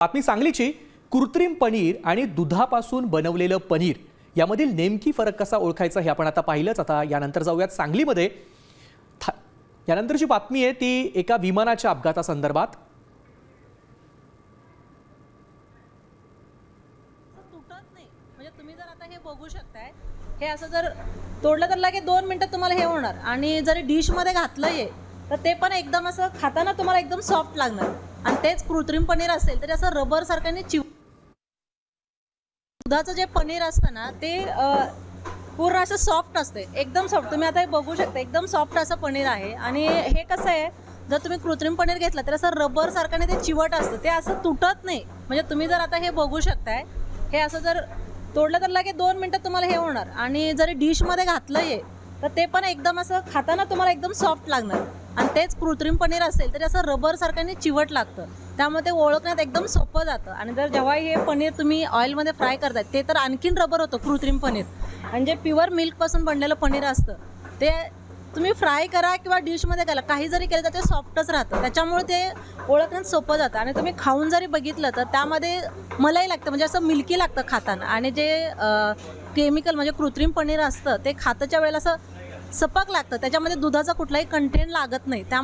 बातमी सांगलीची कृत्रिम पनीर आणि दुधापासून बनवलेलं पनीर यामधील नेमकी फरक कसा ओळखायचा हे आपण आता पाहिलंच। आता यानंतर जाऊयात सांगलीमध्ये। यानंतरची बातमी आहे ती एका विमानाच्या अपघातासंदर्भात। तुटत नाही म्हणजे तुम्ही जर आता हे बघू शकताय, हे असं जर तोडलं तर लगेच 2 मिनिटात तुम्हाला हे होणार आणि जरी डिश मध्ये घातलं हे तर ते पण एकदम असं खाताना तुम्हाला एकदम सॉफ्ट लागणार। आणि तेच कृत्रिम पनीर असेल तर असं रबर सारख्याने दुधाचं जे पनीर असतं ना ते पूर्ण असं सॉफ्ट असते, एकदम सॉफ्ट। तुम्ही आता हे बघू शकता, एकदम सॉफ्ट असं पनीर आहे। आणि हे कसं आहे, जर तुम्ही कृत्रिम पनीर घेतलं तर असं रबर सारख्याने ते चिवट असतं, ते असं तुटत नाही। म्हणजे तुम्ही जर आता हे बघू शकताय, हे असं जर तोडलं तर लगेच 2 मिनिटात तुम्हाला हे होणार आणि जरी डिश मध्ये घातलं हे तर ते पण एकदम असं खाताना तुम्हाला एकदम सॉफ्ट लागणार। आणि तेच कृत्रिम पनीर असेल तर असं रबर सारख्याने चिवट लागतं, त्यामुळे ते ओळखण्यात एकदम सोपं जातं। आणि जर जेव्हा हे पनीर तुम्ही ऑइलमध्ये फ्राय करताय ते तर आणखीन रबर होतं कृत्रिम पनीर। आणि जे प्युअर मिल्कपासून बनलेलं पनीर असतं ते तुम्ही फ्राय करा किंवा डिशमध्ये घाला, काही जरी केलं तर ते सॉफ्टच राहतं, त्याच्यामुळे ते ओळखण्यात सोपं जातं। आणि तुम्ही खाऊन जरी बघितलं तर त्यामध्ये मलाई लागतं, म्हणजे असं मिल्की लागतं खाताना। आणि जे केमिकल म्हणजे कृत्रिम पनीर असतं ते खाताच्या वेळेला असं सपक लागतं, त्याच्यामध्ये दुधाचा कुठलाही कंटेंट लागत नाही।